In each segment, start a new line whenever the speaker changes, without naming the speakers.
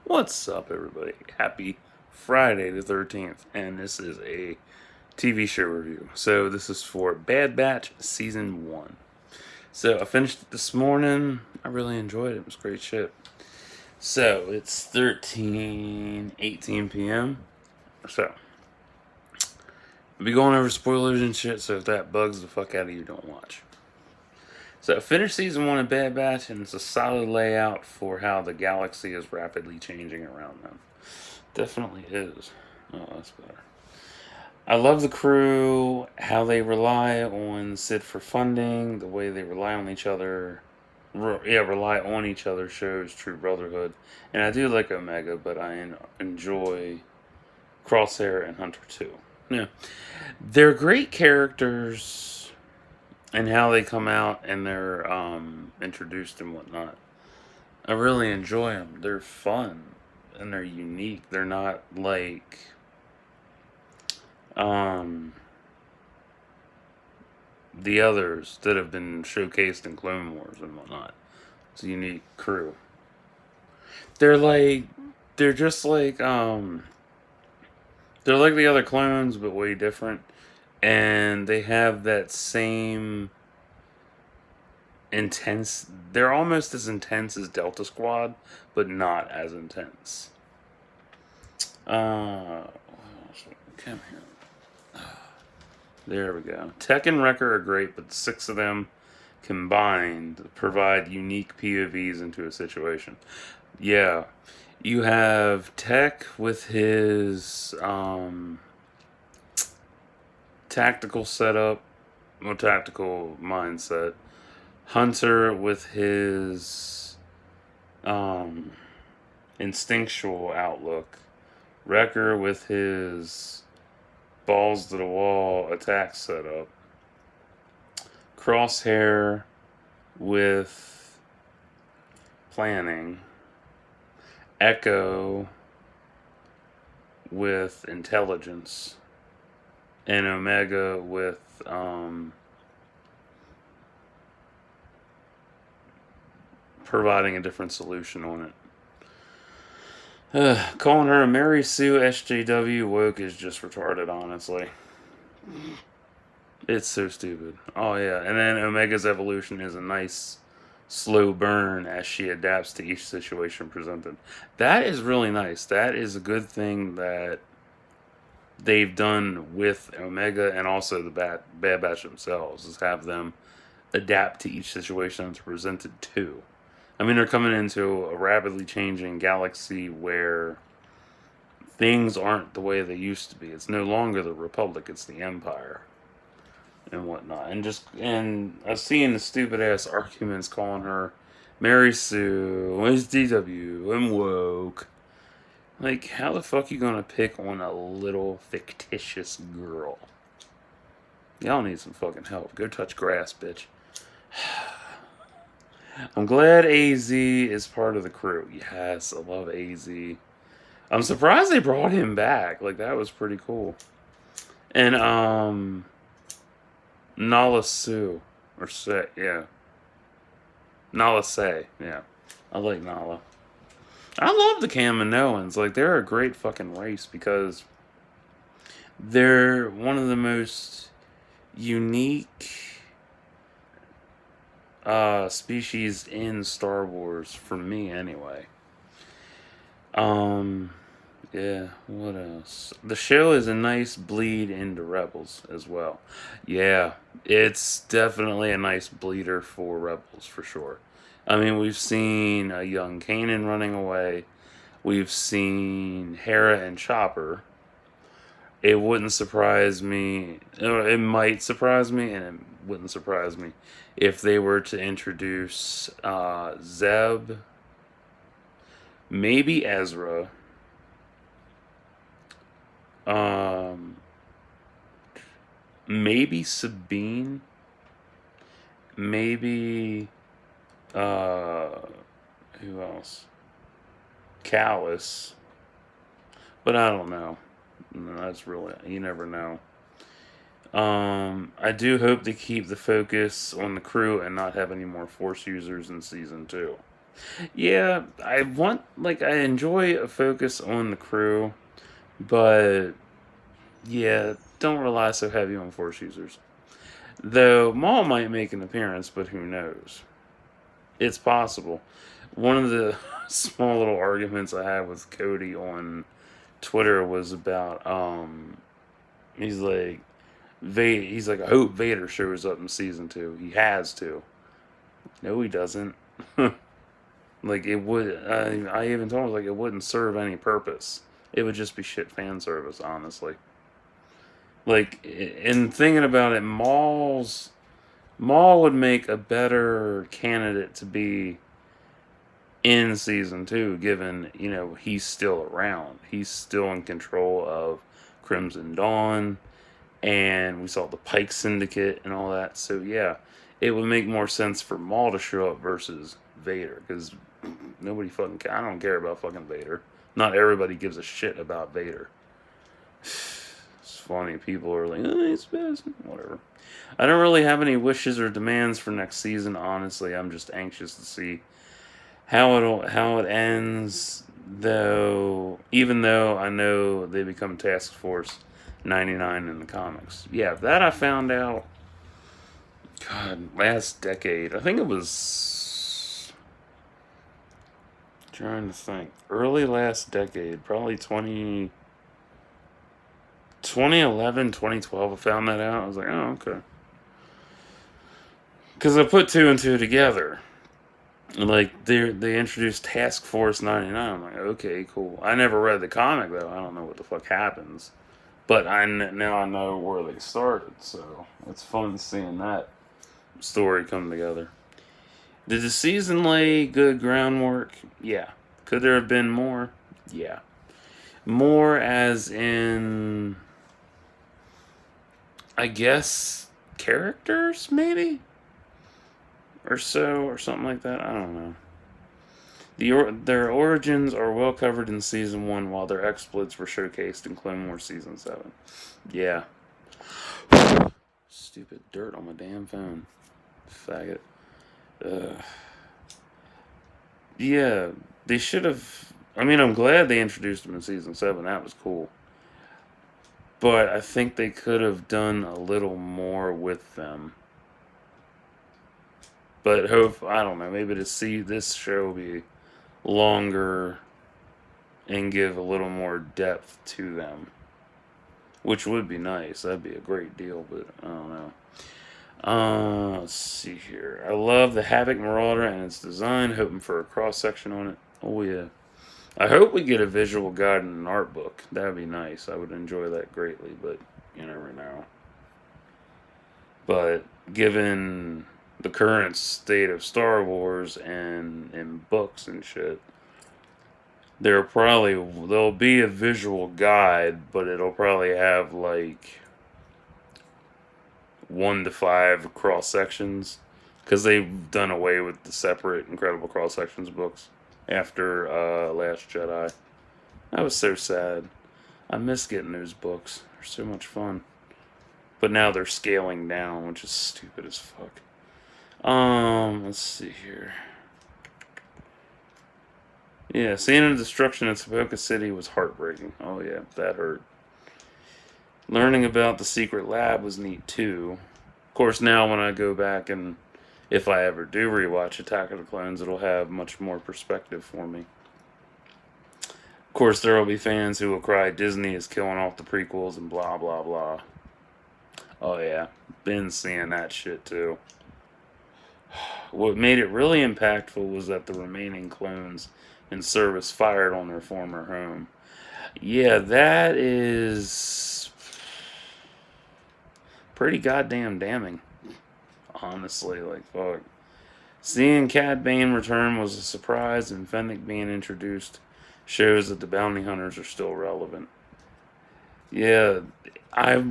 What's up, everybody? Happy Friday the 13th, and this is a TV show review. So, this is for Bad Batch Season 1. So, I finished it this morning. I really enjoyed it. It was great shit. So, it's 13:18 p.m. So, I'll be going over spoilers and shit, so if that bugs the fuck out of you, don't watch. So, I finished Season 1 of Bad Batch, and it's a solid layout for how the galaxy is rapidly changing around them. Definitely is. Oh, that's better. I love the crew, how they rely on Sid for funding, the way they rely on each other. Rely on each other shows true brotherhood. And I do like Omega, but I enjoy Crosshair and Hunter too. Yeah. They're great characters and how they come out and they're introduced and whatnot. I really enjoy them. They're fun and they're unique. They're not like um, the others that have been showcased in Clone Wars and whatnot. It's a unique crew. They're like they're just like they're like the other clones but way different, and they have that same intense. They're almost as intense as Delta Squad, but not as intense. Come here. There we go. Tech and Wrecker are great, but 6 of them combined provide unique POVs into a situation. Yeah. You have Tech with his tactical setup, or tactical mindset. Hunter with his instinctual outlook. Wrecker with his balls to the wall attack setup. Crosshair with planning. Echo with intelligence. And Omega with providing a different solution on it. Calling her a Mary Sue SJW woke is just retarded, honestly. It's so stupid. Oh, yeah. And then Omega's evolution is a nice, slow burn as she adapts to each situation presented. That is really nice. That is a good thing that they've done with Omega and also the Bad Batch themselves, is have them adapt to each situation that's presented to. I mean, they're coming into a rapidly changing galaxy where things aren't the way they used to be. It's no longer the Republic; it's the Empire and whatnot. And I've seen the stupid ass arguments calling her Mary Sue, SDW, and woke. Like, how the fuck you gonna pick on a little fictitious girl? Y'all need some fucking help. Go touch grass, bitch. I'm glad AZ is part of the crew. Yes, I love AZ. I'm surprised they brought him back. Like, that was pretty cool. And Nala Sue, or Say, yeah, Nala Say, yeah. I like Nala. I love the Kaminoans. Like, they're a great fucking race because they're one of the most unique species in Star Wars, for me anyway. Yeah, what else? The show is a nice bleed into Rebels as well. Yeah, it's definitely a nice bleeder for Rebels for sure. I mean, we've seen a young Kanan running away. We've seen Hera and Chopper. It wouldn't surprise me. It might surprise me, and it wouldn't surprise me if they were to introduce Zeb, maybe Ezra, um, maybe Sabine, maybe uh, who else? Callus, but I don't know. No, that's really, you never know. I do hope to keep the focus on the crew and not have any more Force users in season 2. Yeah, I enjoy a focus on the crew, but yeah, don't rely so heavy on Force users. Though Maul might make an appearance, but who knows? It's possible. One of the small little arguments I had with Cody on Twitter was about he's like he's like, I hope Vader shows up in season 2. He has to. No, he doesn't. Like it would. I even told him like it wouldn't serve any purpose. It would just be shit fan service, honestly. Like in thinking about it, Maul would make a better candidate to be in season 2, given he's still around. He's still in control of Crimson Dawn, and we saw the Pike Syndicate and all that. So yeah, it would make more sense for Maul to show up versus Vader, because nobody fucking. I don't care about fucking Vader. Not everybody gives a shit about Vader. It's funny. People are like, oh, he's best. Whatever. I don't really have any wishes or demands for next season. Honestly, I'm just anxious to see how it ends. Though, even though I know they become Task Force 99 in the comics. Yeah, that I found out. God, last decade. I think it was. Trying to think. Early last decade. Probably 2011, 2012. I found that out. I was like, oh, okay. Because I put two and two together. Like, they introduced Task Force 99. I'm like, okay, cool. I never read the comic, though. I don't know what the fuck happens. But now I know where they started, so it's fun seeing that story come together. Did the season lay good groundwork? Yeah. Could there have been more? Yeah. More as in, I guess, characters, maybe? Or so, or something like that. I don't know. Their origins are well covered in season 1, while their exploits were showcased in Clone Wars season 7. Yeah. Stupid dirt on my damn phone. Faggot. Ugh. Yeah, they should have. I mean, I'm glad they introduced them in season 7. That was cool. But I think they could have done a little more with them. But I don't know, maybe to see this show be longer and give a little more depth to them, which would be nice. That'd be a great deal, but I don't know. Let's see here. I love the Havoc Marauder and its design, hoping for a cross section on it. Oh, yeah. I hope we get a visual guide and an art book. That'd be nice. I would enjoy that greatly, but you never know. But given the current state of Star Wars and in books and shit, there'll be a visual guide, but it'll probably have like 1 to 5 cross sections, because they've done away with the separate Incredible Cross Sections books after Last Jedi. That was so sad. I miss getting those books. They're so much fun. But now they're scaling down, which is stupid as fuck. Let's see here. Yeah, seeing the destruction of Taboka City was heartbreaking. Oh yeah, that hurt. Learning about the secret lab was neat too. Of course, now when I go back and if I ever do rewatch Attack of the Clones, it'll have much more perspective for me. Of course, there will be fans who will cry Disney is killing off the prequels and blah blah blah. Oh yeah, been seeing that shit too. What made it really impactful was that the remaining clones in service fired on their former home. Yeah, that is pretty goddamn damning. Honestly, like, fuck. Seeing Cad Bane return was a surprise, and Fennec being introduced shows that the bounty hunters are still relevant. Yeah, I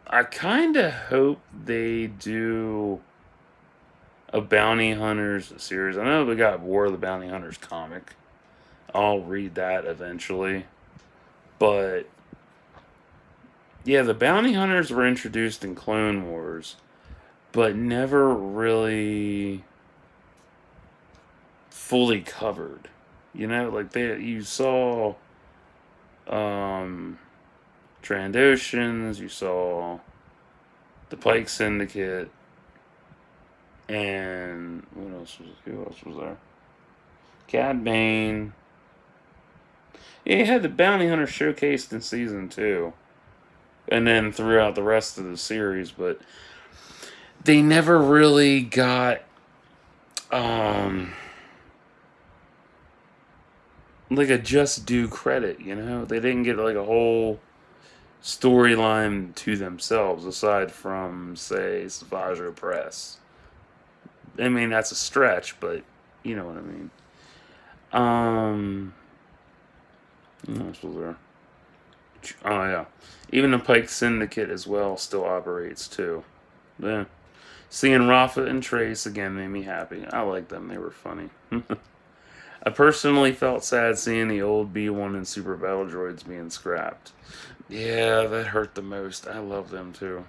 I kind of hope they do a bounty hunters series. I know we got War of the Bounty Hunters comic. I'll read that eventually, but yeah, the bounty hunters were introduced in Clone Wars, but never really fully covered. You know, like you saw Trandoshans, you saw the Pike Syndicate, and who else was there? Cad Bane. Yeah, you had the Bounty Hunter showcased in season 2. And then throughout the rest of the series, but they never really got like a just due credit, you know? They didn't get like a whole storyline to themselves aside from, say, Savage Press. I mean, that's a stretch, but you know what I mean. What else was there? Oh yeah, even the Pike Syndicate as well still operates too. Yeah, seeing Rafa and Trace again made me happy. I like them; they were funny. I personally felt sad seeing the old B1 and Super Battle Droids being scrapped. Yeah, that hurt the most. I love them too.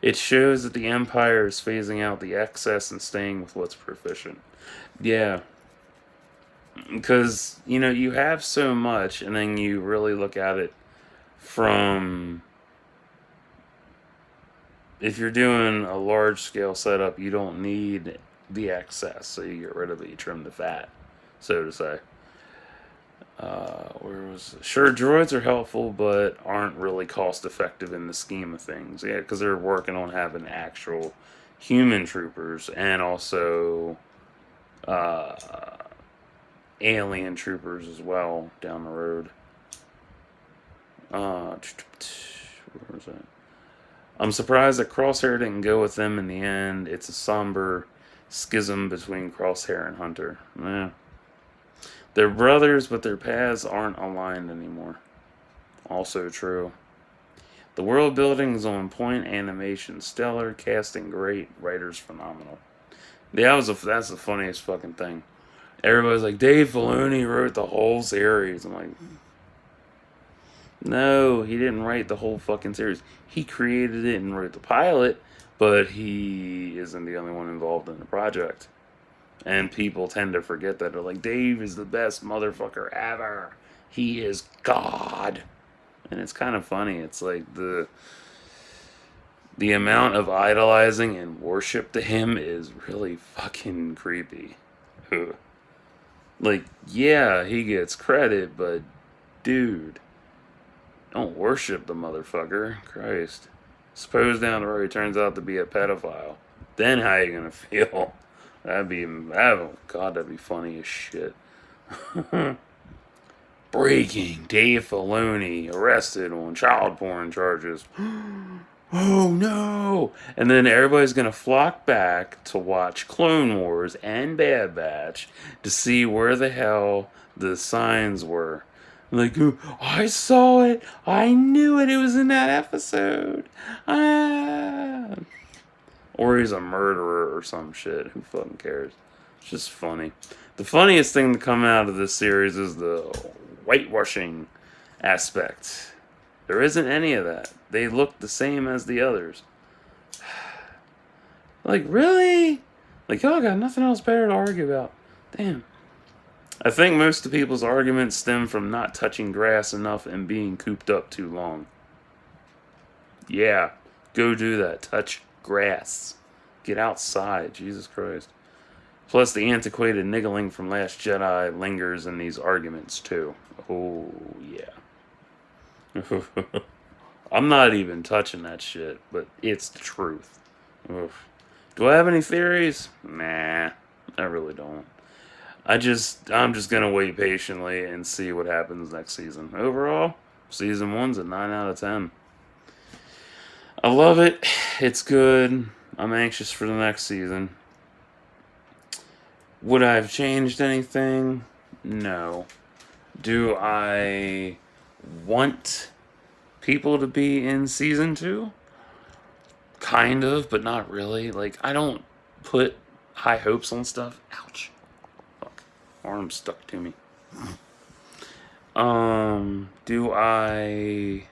It shows that the Empire is phasing out the excess and staying with what's proficient. Yeah, because you have so much, and then you really look at it from, if you're doing a large scale setup, you don't need the excess, so you get rid of it, you trim the fat, so to say. Where was it? Sure, droids are helpful, but aren't really cost effective in the scheme of things. Yeah, because they're working on having actual human troopers and also uh, alien troopers as well down the road. Where was that? I'm surprised that Crosshair didn't go with them in the end. It's a somber schism between Crosshair and Hunter. Yeah. They're brothers, but their paths aren't aligned anymore. Also true. The world building is on point, animation stellar, casting great, writers phenomenal. Yeah, that's the funniest fucking thing. Everybody's like, Dave Filoni wrote the whole series. I'm like, no, he didn't write the whole fucking series. He created it and wrote the pilot, but he isn't the only one involved in the project. And people tend to forget that. They're like, Dave is the best motherfucker ever. He is God. And it's kind of funny. It's like the amount of idolizing and worship to him is really fucking creepy. Like, yeah, he gets credit, but dude, don't worship the motherfucker. Christ. Suppose down the road he turns out to be a pedophile. Then how you gonna feel? Oh god, that'd be funny as shit. Breaking, Dave Filoni arrested on child porn charges. Oh no! And then everybody's gonna flock back to watch Clone Wars and Bad Batch to see where the hell the signs were. Like, oh, I saw it! I knew it! It was in that episode! Ah! Or he's a murderer or some shit. Who fucking cares? It's just funny. The funniest thing to come out of this series is the whitewashing aspect. There isn't any of that. They look the same as the others. Like, really? Like, y'all got nothing else better to argue about. Damn. I think most of the people's arguments stem from not touching grass enough and being cooped up too long. Yeah, go do that. Touch grass. Get outside. Jesus Christ. Plus, the antiquated niggling from Last Jedi lingers in these arguments, too. Oh, yeah. I'm not even touching that shit, but it's the truth. Oof. Do I have any theories? Nah, I really don't. I'm just gonna wait patiently and see what happens next season. Overall, season 1's a 9 out of 10. I love it. It's good. I'm anxious for the next season. Would I have changed anything? No. Do I want people to be in season 2? Kind of, but not really. Like, I don't put high hopes on stuff. Ouch. Fuck. Arm stuck to me. Do I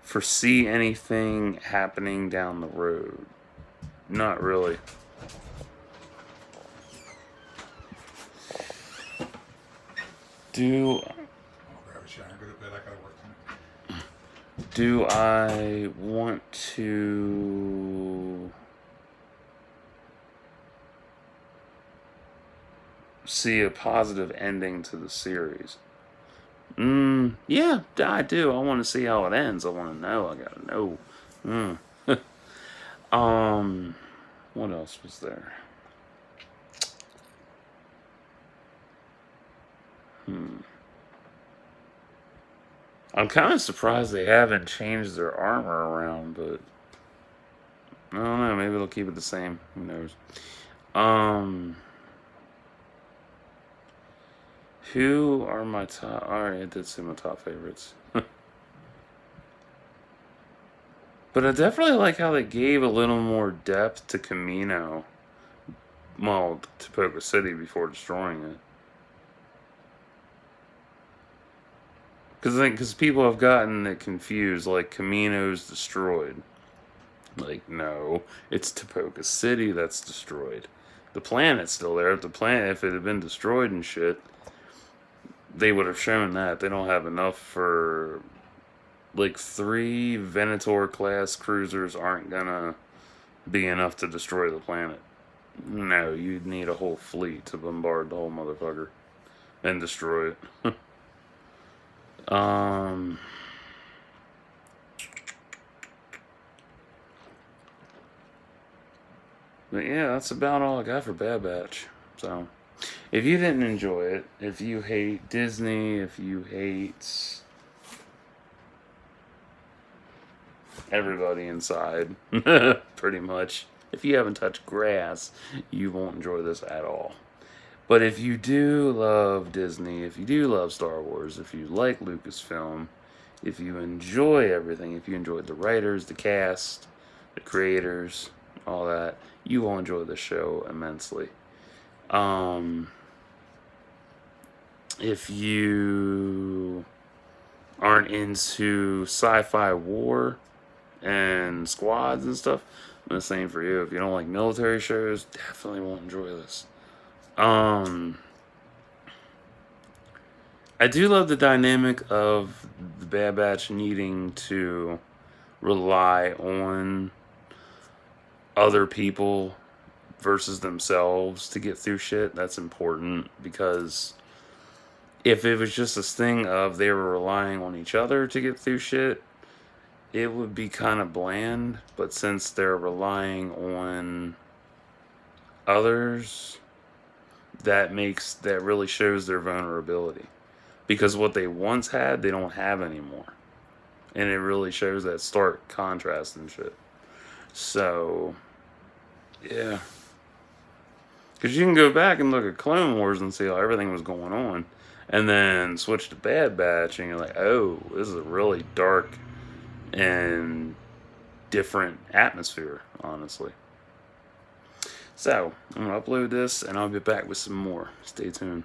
foresee anything happening down the road? Not really. Do
I'll grab a shower and go to bed. I gotta work tonight.
do I want to see a positive ending to the series? Yeah, I do. I want to see how it ends. I want to know. I gotta know. What else was there? I'm kind of surprised they haven't changed their armor around, but I don't know. Maybe they'll keep it the same. Who knows? Um, who are my top? Alright, I did say my top favorites. But I definitely like how they gave a little more depth to Camino. Well, to Poker City before destroying it. Because people have gotten it confused, like Camino's destroyed. Like, no, it's Tapoca City that's destroyed. The planet's still there. If the planet, if it had been destroyed and shit, they would have shown that. They don't have enough for, like, 3 Venator class cruisers aren't gonna be enough to destroy the planet. No, you'd need a whole fleet to bombard the whole motherfucker and destroy it. um. But yeah, that's about all I got for Bad Batch. So, if you didn't enjoy it, if you hate Disney, if you hate everybody inside, pretty much, if you haven't touched grass, you won't enjoy this at all. But if you do love Disney, if you do love Star Wars, if you like Lucasfilm, if you enjoy everything, if you enjoyed the writers, the cast, the creators, all that, you will enjoy the show immensely. If you aren't into sci-fi war and squads and stuff, I'm the same for you. If you don't like military shows, definitely won't enjoy this. I do love the dynamic of the Bad Batch needing to rely on other people versus themselves to get through shit. That's important because if it was just this thing of they were relying on each other to get through shit, it would be kind of bland. But since they're relying on others, that really shows their vulnerability. Because what they once had, they don't have anymore. And it really shows that stark contrast and shit. So, yeah. Because you can go back and look at Clone Wars and see how everything was going on. And then switch to Bad Batch and you're like, oh, this is a really dark and different atmosphere, honestly. So, I'm going to upload this and I'll be back with some more. Stay tuned.